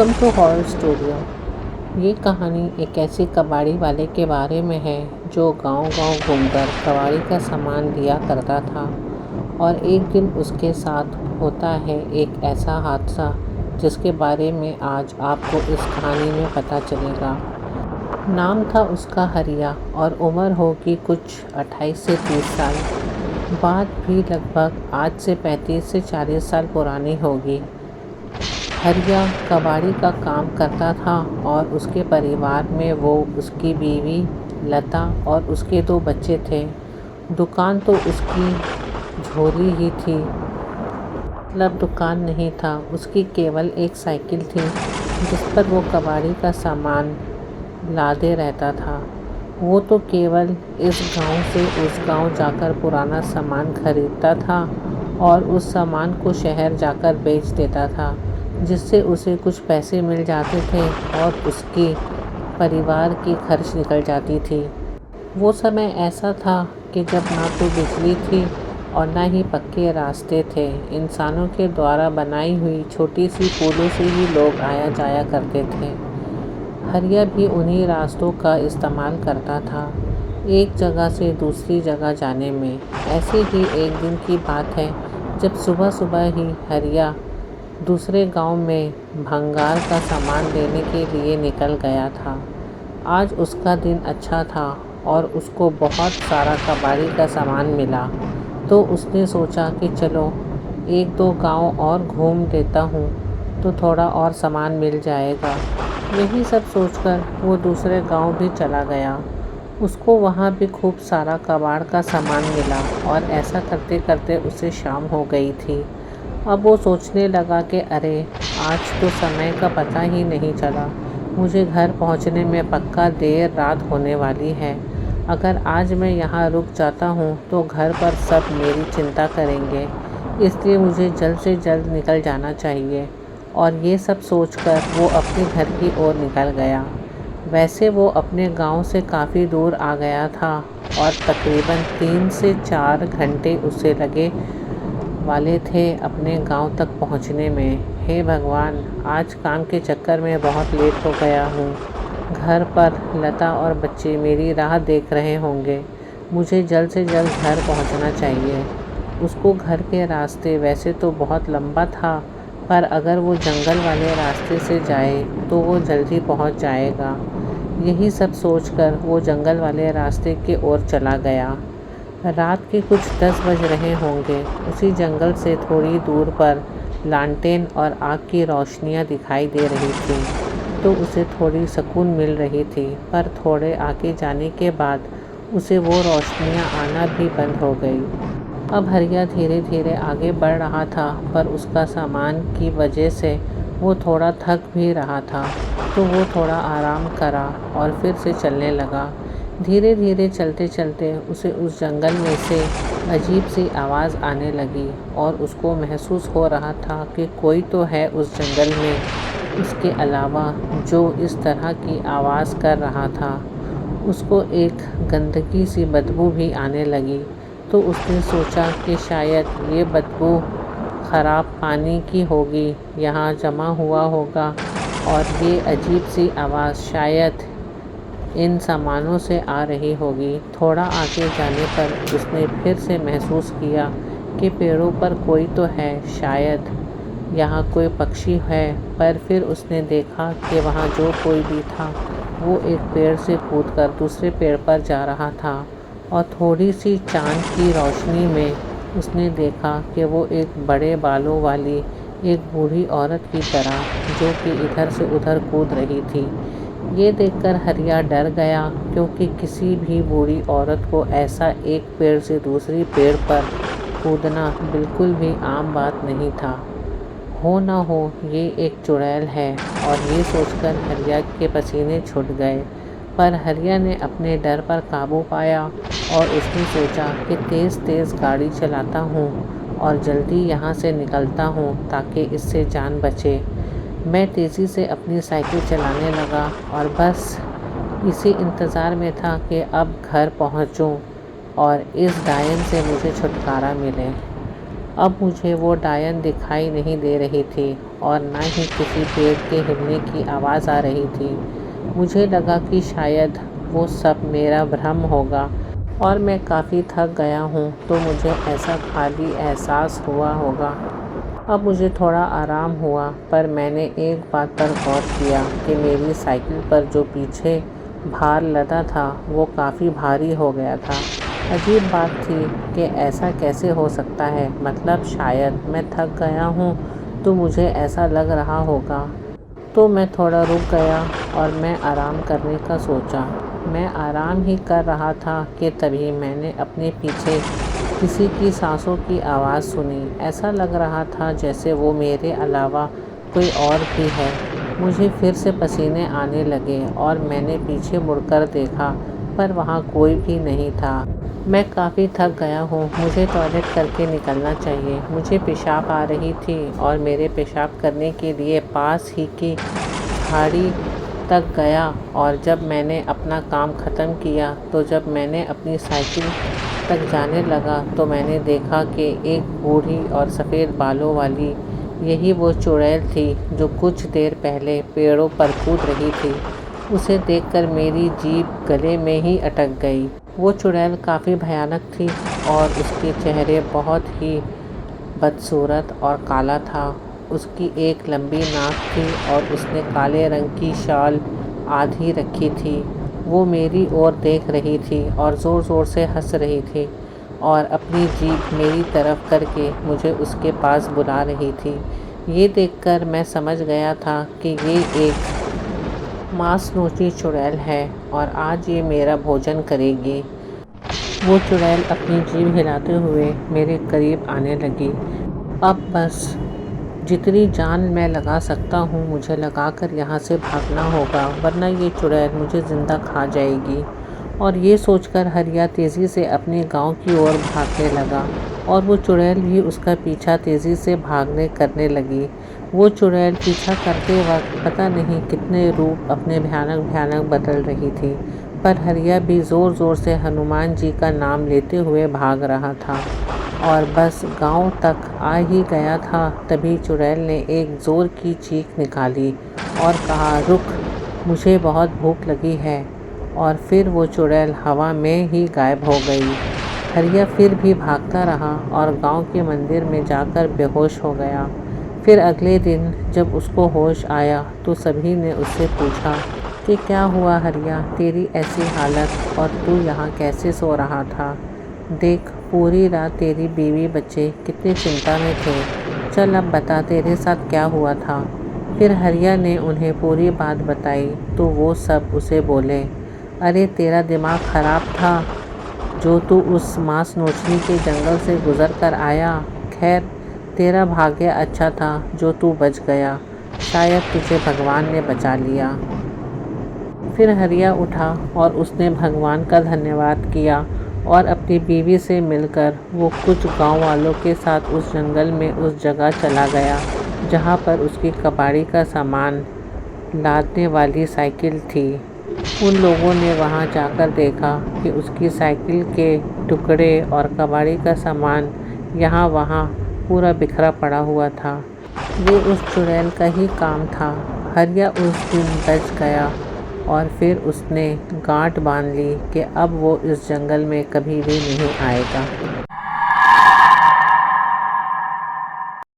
Welcome to horror studio. ये कहानी एक ऐसे कबाड़ी वाले के बारे में है जो गांव-गांव घूमकर कबाड़ी का सामान दिया करता था। और एक दिन उसके साथ होता है एक ऐसा हादसा जिसके बारे में आज आपको इस कहानी में पता चलेगा। नाम था उसका हरिया और उम्र होगी कुछ 28 से 30 साल। बात भी लगभग आज से 35 से 40 साल पुरानी होगी। हरिया कबाड़ी का काम करता था और उसके परिवार में वो, उसकी बीवी लता और उसके 2 बच्चे थे। दुकान तो उसकी झोली ही थी, मतलब दुकान नहीं था, उसकी केवल एक साइकिल थी जिस पर वो कबाड़ी का सामान लादे रहता था। वो तो केवल इस गांव से उस गांव जाकर पुराना सामान खरीदता था और उस सामान को शहर जाकर बेच देता था, जिससे उसे कुछ पैसे मिल जाते थे और उसके परिवार की खर्च निकल जाती थी। वो समय ऐसा था कि जब ना तो बिजली थी और ना ही पक्के रास्ते थे। इंसानों के द्वारा बनाई हुई छोटी सी पुलों से ही लोग आया जाया करते थे। हरिया भी उन्हीं रास्तों का इस्तेमाल करता था एक जगह से दूसरी जगह जाने में। ऐसे ही एक दिन की बात है जब सुबह सुबह ही हरिया दूसरे गांव में भंगार का सामान लेने के लिए निकल गया था। आज उसका दिन अच्छा था और उसको बहुत सारा कबाड़ी का सामान मिला, तो उसने सोचा कि चलो 1-2 गांव और घूम लेता हूँ तो थोड़ा और सामान मिल जाएगा। यही सब सोचकर वो दूसरे गांव भी चला गया। उसको वहाँ भी खूब सारा कबाड़ का सामान मिला और ऐसा करते करते उसे शाम हो गई थी। अब वो सोचने लगा कि अरे, आज तो समय का पता ही नहीं चला। मुझे घर पहुंचने में पक्का देर रात होने वाली है। अगर आज मैं यहाँ रुक जाता हूँ तो घर पर सब मेरी चिंता करेंगे, इसलिए मुझे जल्द से जल्द निकल जाना चाहिए। और ये सब सोचकर वो अपने घर की ओर निकल गया। वैसे वो अपने गांव से काफ़ी दूर आ गया था और तकरीबन 3 से 4 घंटे उसे लगे वाले थे अपने गांव तक पहुंचने में। हे भगवान, आज काम के चक्कर में बहुत लेट हो गया हूँ। घर पर लता और बच्चे मेरी राह देख रहे होंगे। मुझे जल्द से जल्द घर पहुंचना चाहिए। उसको घर के रास्ते वैसे तो बहुत लंबा था, पर अगर वो जंगल वाले रास्ते से जाए तो वो जल्दी पहुंच जाएगा। यही सब सोचकर वो जंगल वाले रास्ते की ओर चला गया। रात के कुछ 10 बज रहे होंगे। उसी जंगल से थोड़ी दूर पर लालटेन और आग की रोशनियां दिखाई दे रही थी, तो उसे थोड़ी सुकून मिल रही थी। पर थोड़े आगे जाने के बाद उसे वो रोशनियां आना भी बंद हो गई। अब हरिया धीरे धीरे आगे बढ़ रहा था, पर उसका सामान की वजह से वो थोड़ा थक भी रहा था, तो वो थोड़ा आराम करा और फिर से चलने लगा। धीरे धीरे चलते चलते उसे उस जंगल में से अजीब सी आवाज़ आने लगी और उसको महसूस हो रहा था कि कोई तो है उस जंगल में उसके अलावा जो इस तरह की आवाज़ कर रहा था। उसको एक गंदगी सी बदबू भी आने लगी, तो उसने सोचा कि शायद ये बदबू ख़राब पानी की होगी, यहाँ जमा हुआ होगा और ये अजीब सी आवाज़ शायद इन सामानों से आ रही होगी। थोड़ा आगे जाने पर उसने फिर से महसूस किया कि पेड़ों पर कोई तो है, शायद यहाँ कोई पक्षी है। पर फिर उसने देखा कि वहाँ जो कोई भी था वो एक पेड़ से कूदकर दूसरे पेड़ पर जा रहा था और थोड़ी सी चांद की रोशनी में उसने देखा कि वो एक बड़े बालों वाली एक बूढ़ी औरत की तरह जो कि इधर से उधर कूद रही थी। ये देखकर हरिया डर गया, क्योंकि किसी भी बूढ़ी औरत को ऐसा एक पेड़ से दूसरी पेड़ पर कूदना बिल्कुल भी आम बात नहीं था। हो ना हो ये एक चुड़ैल है, और ये सोचकर हरिया के पसीने छूट गए। पर हरिया ने अपने डर पर काबू पाया और उसने सोचा कि तेज़ तेज़ गाड़ी चलाता हूँ और जल्दी यहाँ से निकलता हूँ ताकि इससे जान बचे। मैं तेज़ी से अपनी साइकिल चलाने लगा और बस इसी इंतज़ार में था कि अब घर पहुँचूँ और इस डायन से मुझे छुटकारा मिले। अब मुझे वो डायन दिखाई नहीं दे रही थी और ना ही किसी पेड़ के हिलने की आवाज़ आ रही थी। मुझे लगा कि शायद वो सब मेरा भ्रम होगा और मैं काफ़ी थक गया हूँ, तो मुझे ऐसा खाली एहसास हुआ होगा। अब मुझे थोड़ा आराम हुआ, पर मैंने एक बात पर गौर किया कि मेरी साइकिल पर जो पीछे भार लदा था वो काफ़ी भारी हो गया था। अजीब बात थी कि ऐसा कैसे हो सकता है। मतलब शायद मैं थक गया हूँ तो मुझे ऐसा लग रहा होगा। तो मैं थोड़ा रुक गया और मैं आराम करने का सोचा। मैं आराम ही कर रहा था कि तभी मैंने अपने पीछे किसी की सांसों की आवाज़ सुनी। ऐसा लग रहा था जैसे वो मेरे अलावा कोई और भी है। मुझे फिर से पसीने आने लगे और मैंने पीछे मुड़कर देखा, पर वहाँ कोई भी नहीं था। मैं काफ़ी थक गया हूँ, मुझे टॉयलेट करके निकलना चाहिए। मुझे पेशाब आ रही थी और मेरे पेशाब करने के लिए पास ही की झाड़ी तक गया और जब मैंने अपना काम ख़त्म किया तो जब मैंने अपनी साइकिल तक जाने लगा तो मैंने देखा कि एक बूढ़ी और सफ़ेद बालों वाली यही वो चुड़ैल थी जो कुछ देर पहले पेड़ों पर कूद रही थी। उसे देखकर मेरी जीभ गले में ही अटक गई। वो चुड़ैल काफ़ी भयानक थी और उसके चेहरे बहुत ही बदसूरत और काला था। उसकी एक लंबी नाक थी और उसने काले रंग की शाल आधी रखी थी। वो मेरी ओर देख रही थी और ज़ोर ज़ोर से हंस रही थी और अपनी जीभ मेरी तरफ करके मुझे उसके पास बुला रही थी। ये देखकर मैं समझ गया था कि ये एक मांस-नोची चुड़ैल है और आज ये मेरा भोजन करेगी। वो चुड़ैल अपनी जीभ हिलाते हुए मेरे करीब आने लगी। अब बस जितनी जान मैं लगा सकता हूँ मुझे लगाकर यहाँ से भागना होगा, वरना ये चुड़ैल मुझे ज़िंदा खा जाएगी। और ये सोचकर हरिया तेज़ी से अपने गांव की ओर भागने लगा और वो चुड़ैल भी उसका पीछा तेज़ी से भागने करने लगी। वो चुड़ैल पीछा करते वक्त पता नहीं कितने रूप अपने भयानक भयानक बदल रही थी, पर हरिया भी ज़ोर ज़ोर से हनुमान जी का नाम लेते हुए भाग रहा था और बस गांव तक आ ही गया था तभी चुड़ैल ने एक ज़ोर की चीख निकाली और कहा, रुक, मुझे बहुत भूख लगी है। और फिर वो चुड़ैल हवा में ही गायब हो गई। हरिया फिर भी भागता रहा और गांव के मंदिर में जाकर बेहोश हो गया। फिर अगले दिन जब उसको होश आया तो सभी ने उससे पूछा कि क्या हुआ हरिया, तेरी ऐसी हालत और तू यहाँ कैसे सो रहा था? देख, पूरी रात तेरी बीवी बच्चे कितनी चिंता में थे। चल अब बता, तेरे साथ क्या हुआ था? फिर हरिया ने उन्हें पूरी बात बताई तो वो सब उसे बोले, अरे तेरा दिमाग ख़राब था जो तू उस मांस नोचनी के जंगल से गुज़र कर आया। खैर, तेरा भाग्य अच्छा था जो तू बच गया। शायद तुझे भगवान ने बचा लिया। फिर हरिया उठा और उसने भगवान का धन्यवाद किया और अपनी बीवी से मिलकर वो कुछ गांव वालों के साथ उस जंगल में उस जगह चला गया जहां पर उसकी कबाड़ी का सामान लादने वाली साइकिल थी। उन लोगों ने वहां जाकर देखा कि उसकी साइकिल के टुकड़े और कबाड़ी का सामान यहाँ वहाँ पूरा बिखरा पड़ा हुआ था। ये उस चुड़ैल का ही काम था। हरिया उस दिन बच गया और फिर उसने गांठ बांध ली कि अब वो इस जंगल में कभी भी नहीं आएगा।